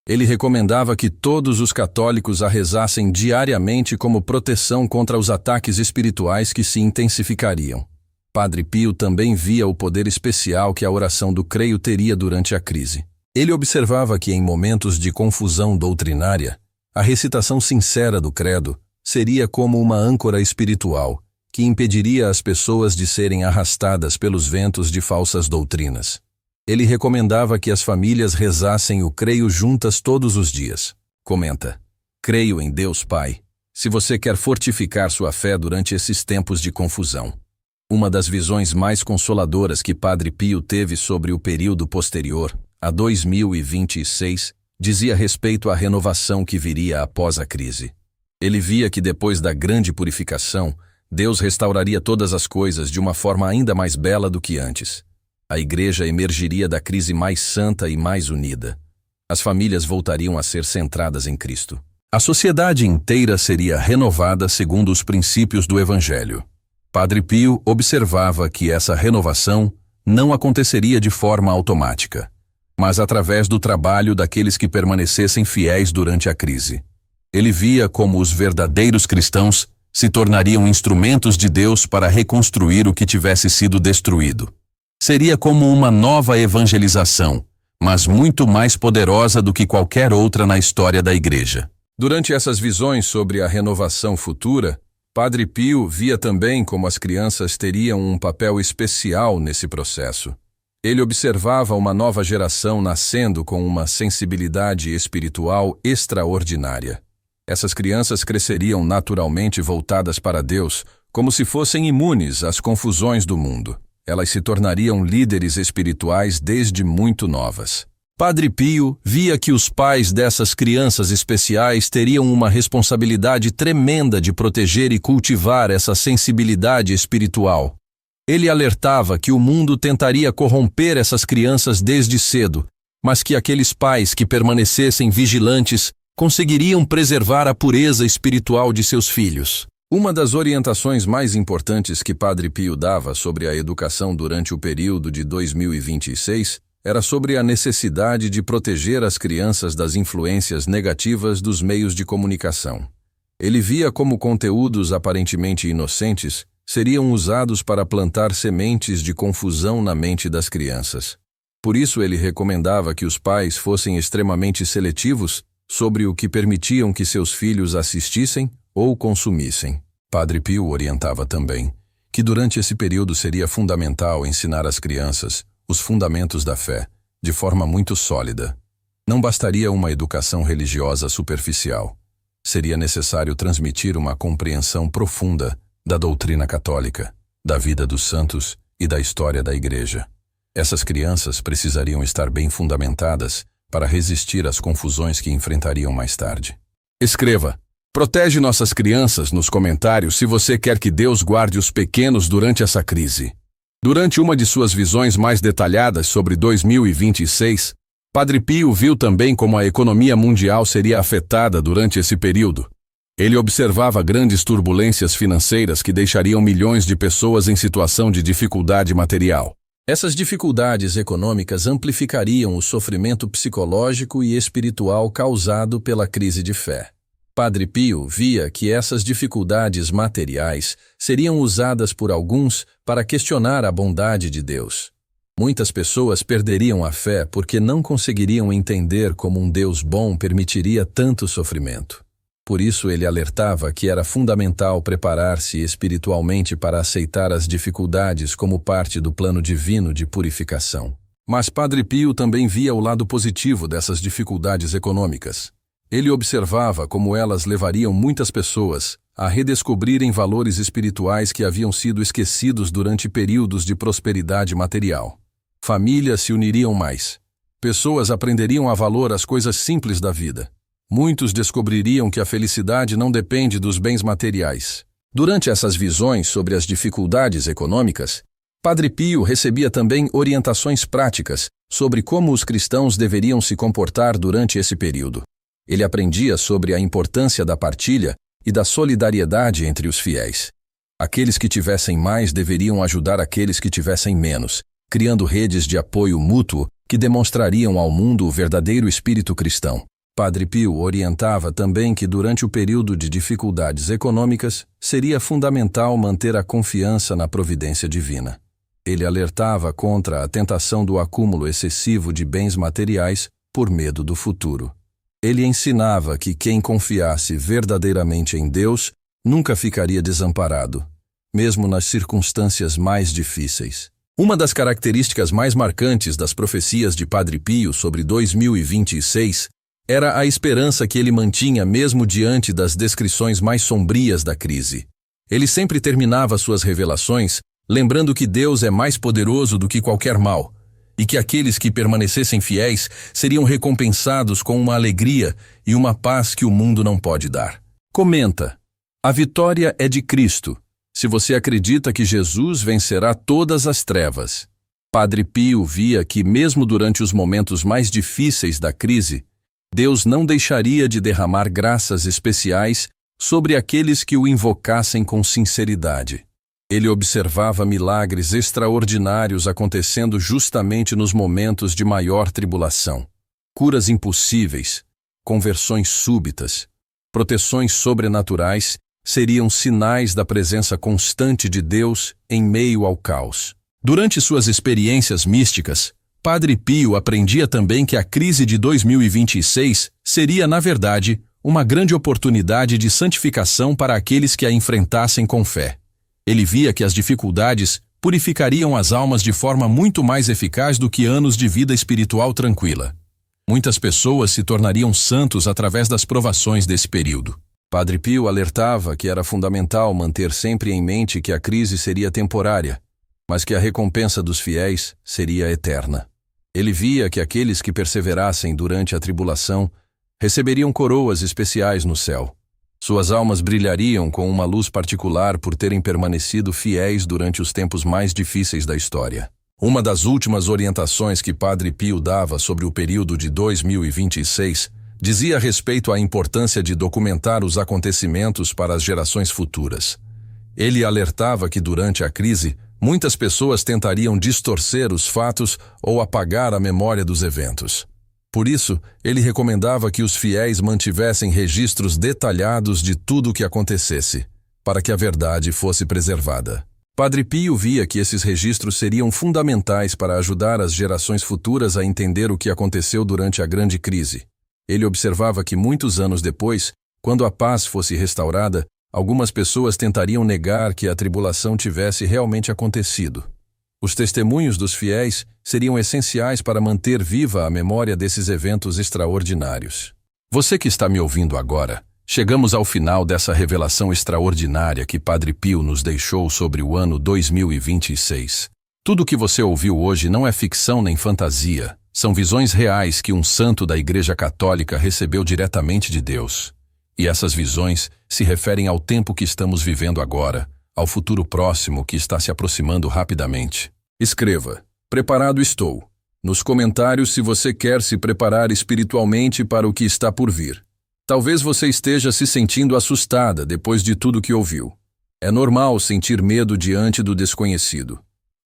Ele recomendava que todos os católicos a rezassem diariamente como proteção contra os ataques espirituais que se intensificariam. Padre Pio também via o poder especial que a oração do creio teria durante a crise. Ele observava que em momentos de confusão doutrinária, a recitação sincera do credo seria como uma âncora espiritual que impediria as pessoas de serem arrastadas pelos ventos de falsas doutrinas. Ele recomendava que as famílias rezassem o creio juntas todos os dias. Comenta: creio em Deus Pai, se você quer fortificar sua fé durante esses tempos de confusão. Uma das visões mais consoladoras que Padre Pio teve sobre o período posterior, a 2026, dizia respeito à renovação que viria após a crise. Ele via que depois da grande purificação, Deus restauraria todas as coisas de uma forma ainda mais bela do que antes. A Igreja emergiria da crise mais santa e mais unida. As famílias voltariam a ser centradas em Cristo. A sociedade inteira seria renovada segundo os princípios do Evangelho. Padre Pio observava que essa renovação não aconteceria de forma automática, mas através do trabalho daqueles que permanecessem fiéis durante a crise. Ele via como os verdadeiros cristãos se tornariam instrumentos de Deus para reconstruir o que tivesse sido destruído. Seria como uma nova evangelização, mas muito mais poderosa do que qualquer outra na história da Igreja. Durante essas visões sobre a renovação futura, Padre Pio via também como as crianças teriam um papel especial nesse processo. Ele observava uma nova geração nascendo com uma sensibilidade espiritual extraordinária. Essas crianças cresceriam naturalmente voltadas para Deus, como se fossem imunes às confusões do mundo. Elas se tornariam líderes espirituais desde muito novas. Padre Pio via que os pais dessas crianças especiais teriam uma responsabilidade tremenda de proteger e cultivar essa sensibilidade espiritual. Ele alertava que o mundo tentaria corromper essas crianças desde cedo, mas que aqueles pais que permanecessem vigilantes conseguiriam preservar a pureza espiritual de seus filhos. Uma das orientações mais importantes que Padre Pio dava sobre a educação durante o período de 2026 era sobre a necessidade de proteger as crianças das influências negativas dos meios de comunicação. Ele via como conteúdos aparentemente inocentes seriam usados para plantar sementes de confusão na mente das crianças. Por isso ele recomendava que os pais fossem extremamente seletivos sobre o que permitiam que seus filhos assistissem ou consumissem. Padre Pio orientava também que durante esse período seria fundamental ensinar às crianças os fundamentos da fé, de forma muito sólida. Não bastaria uma educação religiosa superficial. Seria necessário transmitir uma compreensão profunda da doutrina católica, da vida dos santos e da história da Igreja. Essas crianças precisariam estar bem fundamentadas para resistir às confusões que enfrentariam mais tarde. Escreva: protege nossas crianças nos comentários se você quer que Deus guarde os pequenos durante essa crise. Durante uma de suas visões mais detalhadas sobre 2026, Padre Pio viu também como a economia mundial seria afetada durante esse período. Ele observava grandes turbulências financeiras que deixariam milhões de pessoas em situação de dificuldade material. Essas dificuldades econômicas amplificariam o sofrimento psicológico e espiritual causado pela crise de fé. Padre Pio via que essas dificuldades materiais seriam usadas por alguns para questionar a bondade de Deus. Muitas pessoas perderiam a fé porque não conseguiriam entender como um Deus bom permitiria tanto sofrimento. Por isso ele alertava que era fundamental preparar-se espiritualmente para aceitar as dificuldades como parte do plano divino de purificação. Mas Padre Pio também via o lado positivo dessas dificuldades econômicas. Ele observava como elas levariam muitas pessoas a redescobrirem valores espirituais que haviam sido esquecidos durante períodos de prosperidade material. Famílias se uniriam mais. Pessoas aprenderiam a valor as coisas simples da vida. Muitos descobririam que a felicidade não depende dos bens materiais. Durante essas visões sobre as dificuldades econômicas, Padre Pio recebia também orientações práticas sobre como os cristãos deveriam se comportar durante esse período. Ele aprendia sobre a importância da partilha e da solidariedade entre os fiéis. Aqueles que tivessem mais deveriam ajudar aqueles que tivessem menos, criando redes de apoio mútuo que demonstrariam ao mundo o verdadeiro espírito cristão. Padre Pio orientava também que durante o período de dificuldades econômicas seria fundamental manter a confiança na providência divina. Ele alertava contra a tentação do acúmulo excessivo de bens materiais por medo do futuro. Ele ensinava que quem confiasse verdadeiramente em Deus nunca ficaria desamparado, mesmo nas circunstâncias mais difíceis. Uma das características mais marcantes das profecias de Padre Pio sobre 2026 era a esperança que ele mantinha mesmo diante das descrições mais sombrias da crise. Ele sempre terminava suas revelações lembrando que Deus é mais poderoso do que qualquer mal, e que aqueles que permanecessem fiéis seriam recompensados com uma alegria e uma paz que o mundo não pode dar. Comenta: a vitória é de Cristo, se você acredita que Jesus vencerá todas as trevas. Padre Pio via que, mesmo durante os momentos mais difíceis da crise, Deus não deixaria de derramar graças especiais sobre aqueles que o invocassem com sinceridade. Ele observava milagres extraordinários acontecendo justamente nos momentos de maior tribulação. Curas impossíveis, conversões súbitas, proteções sobrenaturais seriam sinais da presença constante de Deus em meio ao caos. Durante suas experiências místicas, Padre Pio aprendia também que a crise de 2026 seria, na verdade, uma grande oportunidade de santificação para aqueles que a enfrentassem com fé. Ele via que as dificuldades purificariam as almas de forma muito mais eficaz do que anos de vida espiritual tranquila. Muitas pessoas se tornariam santos através das provações desse período. Padre Pio alertava que era fundamental manter sempre em mente que a crise seria temporária, mas que a recompensa dos fiéis seria eterna. Ele via que aqueles que perseverassem durante a tribulação receberiam coroas especiais no céu. Suas almas brilhariam com uma luz particular por terem permanecido fiéis durante os tempos mais difíceis da história. Uma das últimas orientações que Padre Pio dava sobre o período de 2026 dizia respeito à importância de documentar os acontecimentos para as gerações futuras. Ele alertava que durante a crise, muitas pessoas tentariam distorcer os fatos ou apagar a memória dos eventos. Por isso, ele recomendava que os fiéis mantivessem registros detalhados de tudo o que acontecesse, para que a verdade fosse preservada. Padre Pio via que esses registros seriam fundamentais para ajudar as gerações futuras a entender o que aconteceu durante a grande crise. Ele observava que muitos anos depois, quando a paz fosse restaurada, algumas pessoas tentariam negar que a tribulação tivesse realmente acontecido. Os testemunhos dos fiéis seriam essenciais para manter viva a memória desses eventos extraordinários. Você que está me ouvindo agora, chegamos ao final dessa revelação extraordinária que Padre Pio nos deixou sobre o ano 2026. Tudo o que você ouviu hoje não é ficção nem fantasia, são visões reais que um santo da Igreja Católica recebeu diretamente de Deus. E essas visões se referem ao tempo que estamos vivendo agora, ao futuro próximo que está se aproximando rapidamente. Escreva: preparado estou, nos comentários se você quer se preparar espiritualmente para o que está por vir. Talvez você esteja se sentindo assustada depois de tudo que ouviu. É normal sentir medo diante do desconhecido.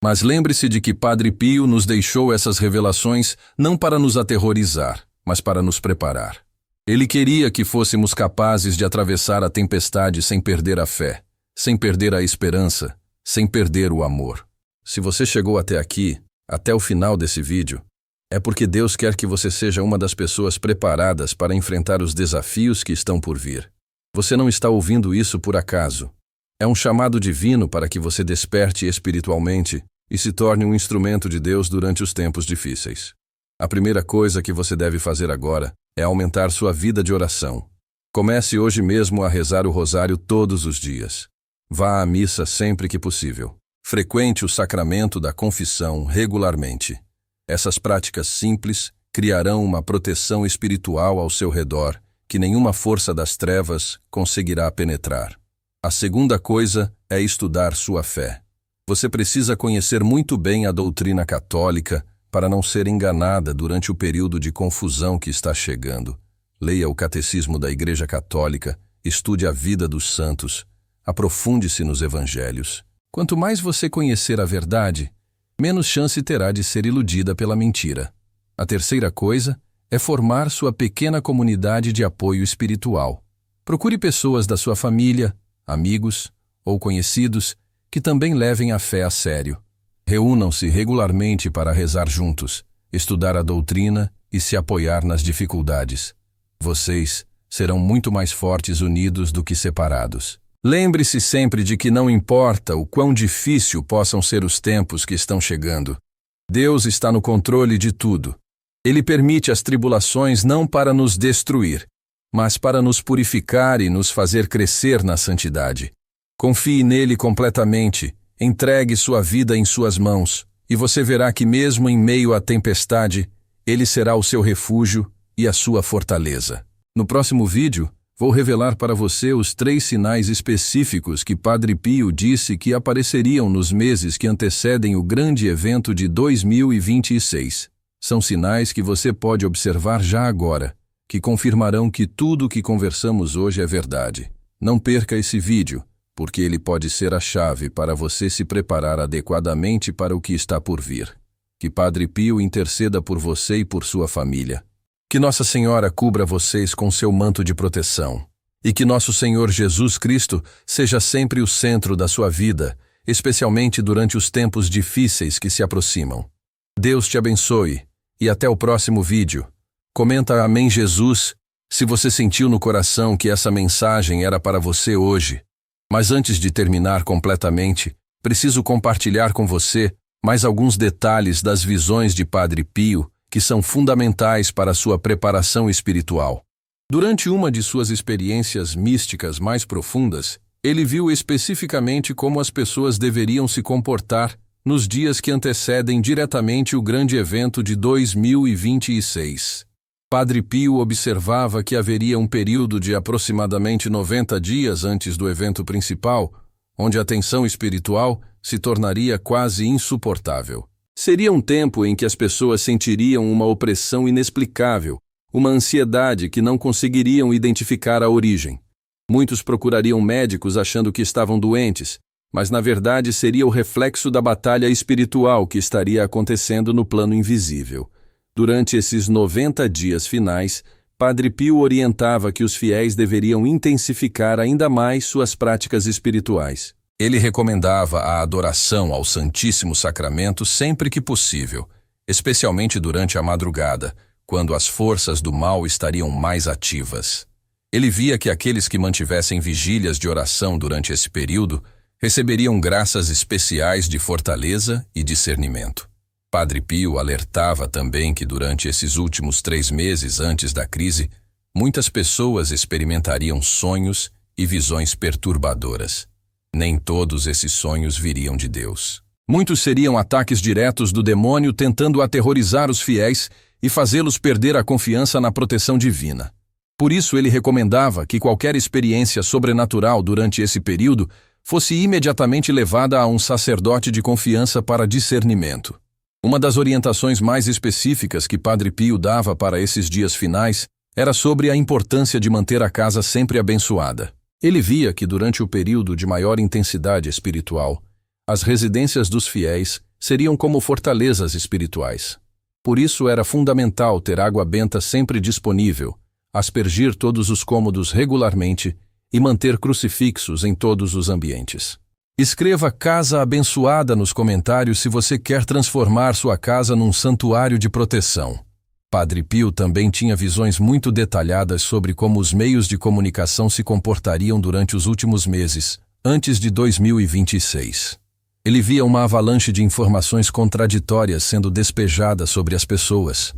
Mas lembre-se de que Padre Pio nos deixou essas revelações não para nos aterrorizar, mas para nos preparar. Ele queria que fôssemos capazes de atravessar a tempestade sem perder a fé, sem perder a esperança, sem perder o amor. Se você chegou até aqui, até o final desse vídeo, é porque Deus quer que você seja uma das pessoas preparadas para enfrentar os desafios que estão por vir. Você não está ouvindo isso por acaso. É um chamado divino para que você desperte espiritualmente e se torne um instrumento de Deus durante os tempos difíceis. A primeira coisa que você deve fazer agora é aumentar sua vida de oração. Comece hoje mesmo a rezar o rosário todos os dias. Vá à missa sempre que possível. Frequente o sacramento da confissão regularmente. Essas práticas simples criarão uma proteção espiritual ao seu redor que nenhuma força das trevas conseguirá penetrar. A segunda coisa é estudar sua fé. Você precisa conhecer muito bem a doutrina católica para não ser enganada durante o período de confusão que está chegando. Leia o Catecismo da Igreja Católica, estude a vida dos santos, aprofunde-se nos evangelhos. Quanto mais você conhecer a verdade, menos chance terá de ser iludida pela mentira. A terceira coisa é formar sua pequena comunidade de apoio espiritual. Procure pessoas da sua família, amigos ou conhecidos que também levem a fé a sério. Reúnam-se regularmente para rezar juntos, estudar a doutrina e se apoiar nas dificuldades. Vocês serão muito mais fortes unidos do que separados. Lembre-se sempre de que não importa o quão difícil possam ser os tempos que estão chegando. Deus está no controle de tudo. Ele permite as tribulações não para nos destruir, mas para nos purificar e nos fazer crescer na santidade. Confie nele completamente, entregue sua vida em suas mãos, e você verá que mesmo em meio à tempestade, ele será o seu refúgio e a sua fortaleza. No próximo vídeo, vou revelar para você os 3 sinais específicos que Padre Pio disse que apareceriam nos meses que antecedem o grande evento de 2026. São sinais que você pode observar já agora, que confirmarão que tudo o que conversamos hoje é verdade. Não perca esse vídeo, porque ele pode ser a chave para você se preparar adequadamente para o que está por vir. Que Padre Pio interceda por você e por sua família. Que Nossa Senhora cubra vocês com seu manto de proteção. E que nosso Senhor Jesus Cristo seja sempre o centro da sua vida, especialmente durante os tempos difíceis que se aproximam. Deus te abençoe e até o próximo vídeo. Comenta Amém Jesus se você sentiu no coração que essa mensagem era para você hoje. Mas antes de terminar completamente, preciso compartilhar com você mais alguns detalhes das visões de Padre Pio que são fundamentais para a sua preparação espiritual. Durante uma de suas experiências místicas mais profundas, ele viu especificamente como as pessoas deveriam se comportar nos dias que antecedem diretamente o grande evento de 2026. Padre Pio observava que haveria um período de aproximadamente 90 dias antes do evento principal, onde a tensão espiritual se tornaria quase insuportável. Seria um tempo em que as pessoas sentiriam uma opressão inexplicável, uma ansiedade que não conseguiriam identificar a origem. Muitos procurariam médicos achando que estavam doentes, mas na verdade seria o reflexo da batalha espiritual que estaria acontecendo no plano invisível. Durante esses 90 dias finais, Padre Pio orientava que os fiéis deveriam intensificar ainda mais suas práticas espirituais. Ele recomendava a adoração ao Santíssimo Sacramento sempre que possível, especialmente durante a madrugada, quando as forças do mal estariam mais ativas. Ele via que aqueles que mantivessem vigílias de oração durante esse período receberiam graças especiais de fortaleza e discernimento. Padre Pio alertava também que durante esses últimos 3 meses antes da crise, muitas pessoas experimentariam sonhos e visões perturbadoras. Nem todos esses sonhos viriam de Deus. Muitos seriam ataques diretos do demônio tentando aterrorizar os fiéis e fazê-los perder a confiança na proteção divina. Por isso ele recomendava que qualquer experiência sobrenatural durante esse período fosse imediatamente levada a um sacerdote de confiança para discernimento. Uma das orientações mais específicas que Padre Pio dava para esses dias finais era sobre a importância de manter a casa sempre abençoada. Ele via que durante o período de maior intensidade espiritual, as residências dos fiéis seriam como fortalezas espirituais. Por isso era fundamental ter água benta sempre disponível, aspergir todos os cômodos regularmente e manter crucifixos em todos os ambientes. Escreva Casa Abençoada nos comentários se você quer transformar sua casa num santuário de proteção. Padre Pio também tinha visões muito detalhadas sobre como os meios de comunicação se comportariam durante os últimos meses, antes de 2026. Ele via uma avalanche de informações contraditórias sendo despejada sobre as pessoas.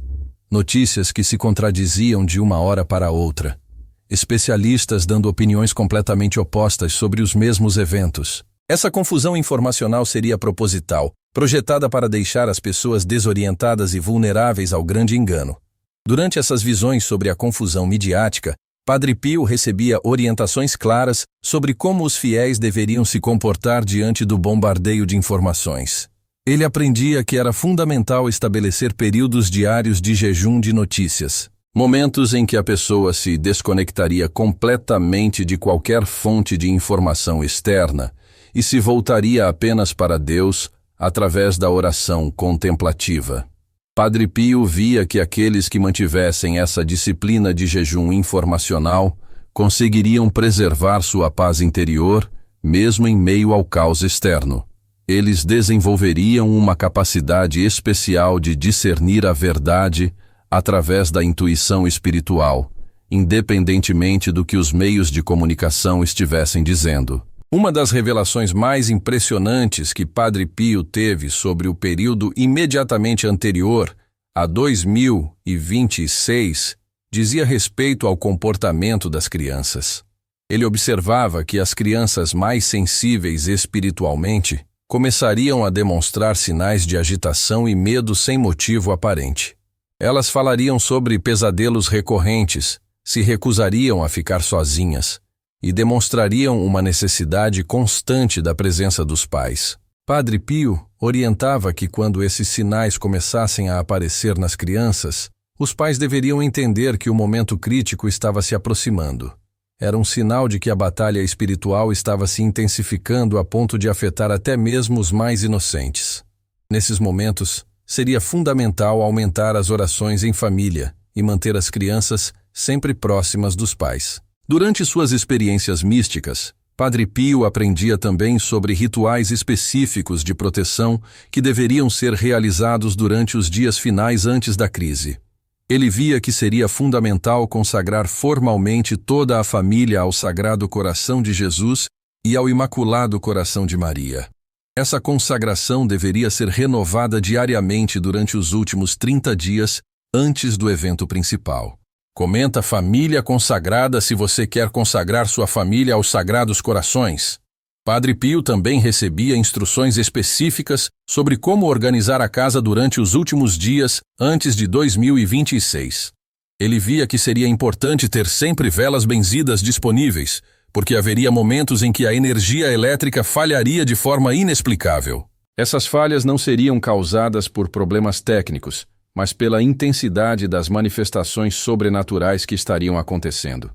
Notícias que se contradiziam de uma hora para outra. Especialistas dando opiniões completamente opostas sobre os mesmos eventos. Essa confusão informacional seria proposital, projetada para deixar as pessoas desorientadas e vulneráveis ao grande engano. Durante essas visões sobre a confusão midiática, Padre Pio recebia orientações claras sobre como os fiéis deveriam se comportar diante do bombardeio de informações. Ele aprendia que era fundamental estabelecer períodos diários de jejum de notícias, momentos em que a pessoa se desconectaria completamente de qualquer fonte de informação externa e se voltaria apenas para Deus através da oração contemplativa. Padre Pio via que aqueles que mantivessem essa disciplina de jejum informacional conseguiriam preservar sua paz interior, mesmo em meio ao caos externo. Eles desenvolveriam uma capacidade especial de discernir a verdade através da intuição espiritual, independentemente do que os meios de comunicação estivessem dizendo. Uma das revelações mais impressionantes que Padre Pio teve sobre o período imediatamente anterior a 2026 dizia respeito ao comportamento das crianças. Ele observava que as crianças mais sensíveis espiritualmente começariam a demonstrar sinais de agitação e medo sem motivo aparente. Elas falariam sobre pesadelos recorrentes, se recusariam a ficar sozinhas e demonstrariam uma necessidade constante da presença dos pais. Padre Pio orientava que quando esses sinais começassem a aparecer nas crianças, os pais deveriam entender que o momento crítico estava se aproximando. Era um sinal de que a batalha espiritual estava se intensificando a ponto de afetar até mesmo os mais inocentes. Nesses momentos, seria fundamental aumentar as orações em família e manter as crianças sempre próximas dos pais. Durante suas experiências místicas, Padre Pio aprendia também sobre rituais específicos de proteção que deveriam ser realizados durante os dias finais antes da crise. Ele via que seria fundamental consagrar formalmente toda a família ao Sagrado Coração de Jesus e ao Imaculado Coração de Maria. Essa consagração deveria ser renovada diariamente durante os últimos 30 dias antes do evento principal. Comenta família consagrada se você quer consagrar sua família aos Sagrados Corações. Padre Pio também recebia instruções específicas sobre como organizar a casa durante os últimos dias antes de 2026. Ele via que seria importante ter sempre velas benzidas disponíveis, porque haveria momentos em que a energia elétrica falharia de forma inexplicável. Essas falhas não seriam causadas por problemas técnicos, mas pela intensidade das manifestações sobrenaturais que estariam acontecendo.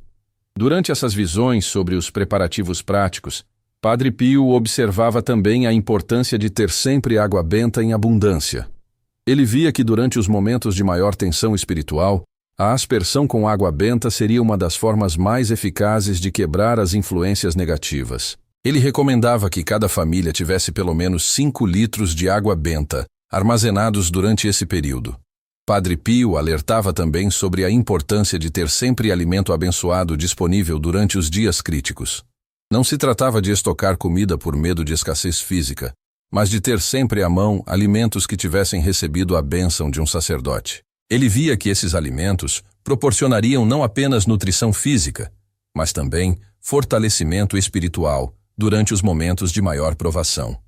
Durante essas visões sobre os preparativos práticos, Padre Pio observava também a importância de ter sempre água benta em abundância. Ele via que durante os momentos de maior tensão espiritual, a aspersão com água benta seria uma das formas mais eficazes de quebrar as influências negativas. Ele recomendava que cada família tivesse pelo menos 5 litros de água benta armazenados durante esse período. Padre Pio alertava também sobre a importância de ter sempre alimento abençoado disponível durante os dias críticos. Não se tratava de estocar comida por medo de escassez física, mas de ter sempre à mão alimentos que tivessem recebido a bênção de um sacerdote. Ele via que esses alimentos proporcionariam não apenas nutrição física, mas também fortalecimento espiritual durante os momentos de maior provação.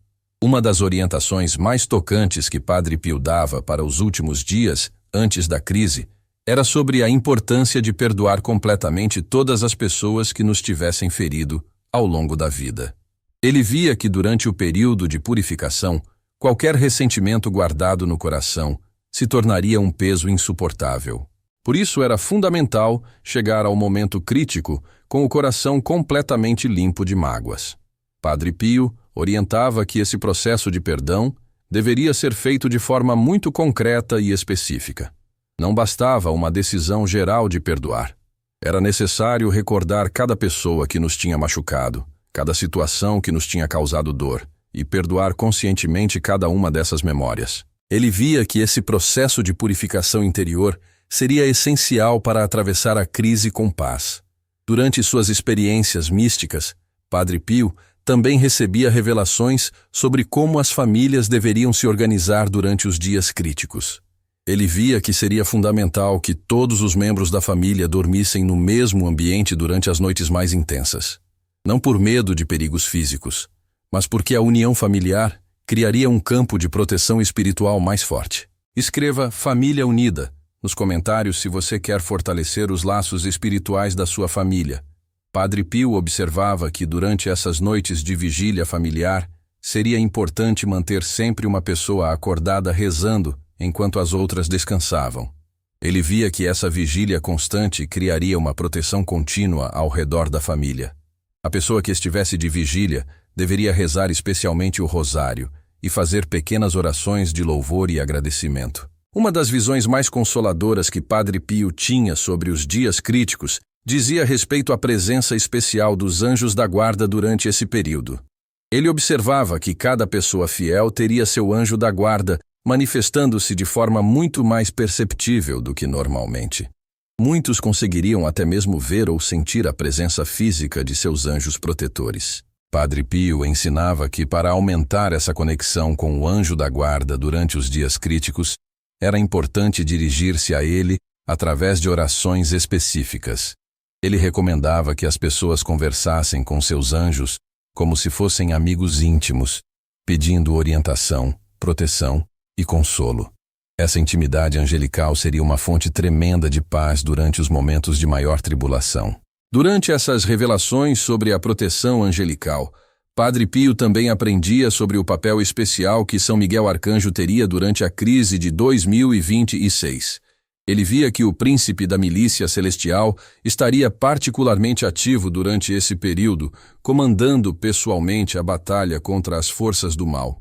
Uma das orientações mais tocantes que Padre Pio dava para os últimos dias, antes da crise, era sobre a importância de perdoar completamente todas as pessoas que nos tivessem ferido ao longo da vida. Ele via que durante o período de purificação, qualquer ressentimento guardado no coração se tornaria um peso insuportável. Por isso era fundamental chegar ao momento crítico com o coração completamente limpo de mágoas. Padre Pio orientava que esse processo de perdão deveria ser feito de forma muito concreta e específica. Não bastava uma decisão geral de perdoar. Era necessário recordar cada pessoa que nos tinha machucado, cada situação que nos tinha causado dor, e perdoar conscientemente cada uma dessas memórias. Ele via que esse processo de purificação interior seria essencial para atravessar a crise com paz. Durante suas experiências místicas, Padre Pio também recebia revelações sobre como as famílias deveriam se organizar durante os dias críticos. Ele via que seria fundamental que todos os membros da família dormissem no mesmo ambiente durante as noites mais intensas. Não por medo de perigos físicos, mas porque a união familiar criaria um campo de proteção espiritual mais forte. Escreva Família Unida nos comentários se você quer fortalecer os laços espirituais da sua família. Padre Pio observava que durante essas noites de vigília familiar, seria importante manter sempre uma pessoa acordada rezando enquanto as outras descansavam. Ele via que essa vigília constante criaria uma proteção contínua ao redor da família. A pessoa que estivesse de vigília deveria rezar especialmente o rosário e fazer pequenas orações de louvor e agradecimento. Uma das visões mais consoladoras que Padre Pio tinha sobre os dias críticos dizia respeito à presença especial dos anjos da guarda durante esse período. Ele observava que cada pessoa fiel teria seu anjo da guarda manifestando-se de forma muito mais perceptível do que normalmente. Muitos conseguiriam até mesmo ver ou sentir a presença física de seus anjos protetores. Padre Pio ensinava que para aumentar essa conexão com o anjo da guarda durante os dias críticos, era importante dirigir-se a ele através de orações específicas. Ele recomendava que as pessoas conversassem com seus anjos como se fossem amigos íntimos, pedindo orientação, proteção e consolo. Essa intimidade angelical seria uma fonte tremenda de paz durante os momentos de maior tribulação. Durante essas revelações sobre a proteção angelical, Padre Pio também aprendia sobre o papel especial que São Miguel Arcanjo teria durante a crise de 2026. Ele via que o príncipe da milícia celestial estaria particularmente ativo durante esse período, comandando pessoalmente a batalha contra as forças do mal.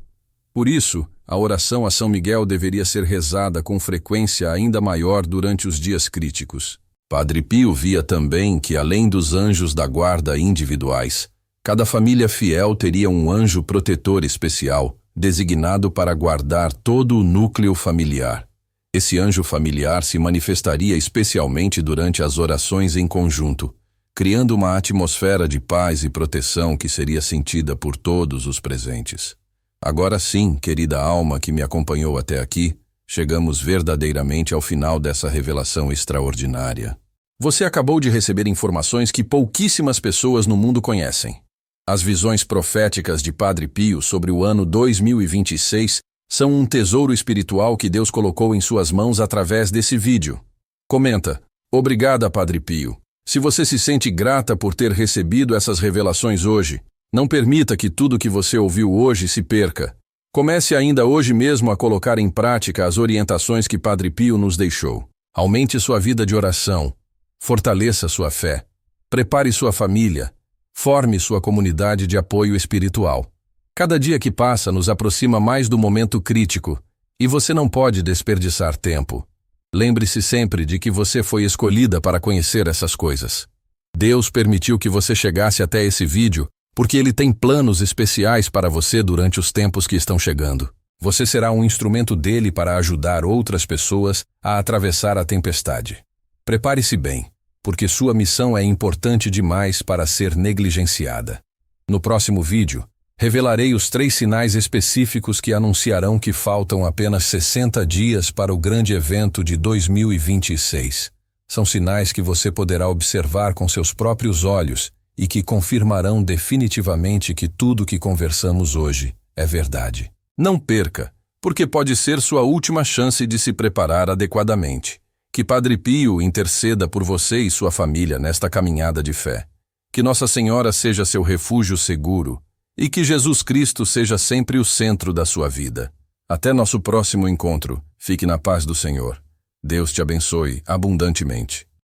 Por isso, a oração a São Miguel deveria ser rezada com frequência ainda maior durante os dias críticos. Padre Pio via também que, além dos anjos da guarda individuais, cada família fiel teria um anjo protetor especial, designado para guardar todo o núcleo familiar. Esse anjo familiar se manifestaria especialmente durante as orações em conjunto, criando uma atmosfera de paz e proteção que seria sentida por todos os presentes. Agora sim, querida alma que me acompanhou até aqui, chegamos verdadeiramente ao final dessa revelação extraordinária. Você acabou de receber informações que pouquíssimas pessoas no mundo conhecem. As visões proféticas de Padre Pio sobre o ano 2026 são um tesouro espiritual que Deus colocou em suas mãos através desse vídeo. Comenta: obrigada, Padre Pio. Se você se sente grata por ter recebido essas revelações hoje, não permita que tudo que você ouviu hoje se perca. Comece ainda hoje mesmo a colocar em prática as orientações que Padre Pio nos deixou. Aumente sua vida de oração, fortaleça sua fé, prepare sua família, forme sua comunidade de apoio espiritual. Cada dia que passa nos aproxima mais do momento crítico, e você não pode desperdiçar tempo. Lembre-se sempre de que você foi escolhida para conhecer essas coisas. Deus permitiu que você chegasse até esse vídeo porque Ele tem planos especiais para você durante os tempos que estão chegando. Você será um instrumento dele para ajudar outras pessoas a atravessar a tempestade. Prepare-se bem, porque sua missão é importante demais para ser negligenciada. No próximo vídeo, revelarei os 3 sinais específicos que anunciarão que faltam apenas 60 dias para o grande evento de 2026. São sinais que você poderá observar com seus próprios olhos e que confirmarão definitivamente que tudo que conversamos hoje é verdade. Não perca, porque pode ser sua última chance de se preparar adequadamente. Que Padre Pio interceda por você e sua família nesta caminhada de fé. Que Nossa Senhora seja seu refúgio seguro e que Jesus Cristo seja sempre o centro da sua vida. Até nosso próximo encontro. Fique na paz do Senhor. Deus te abençoe abundantemente.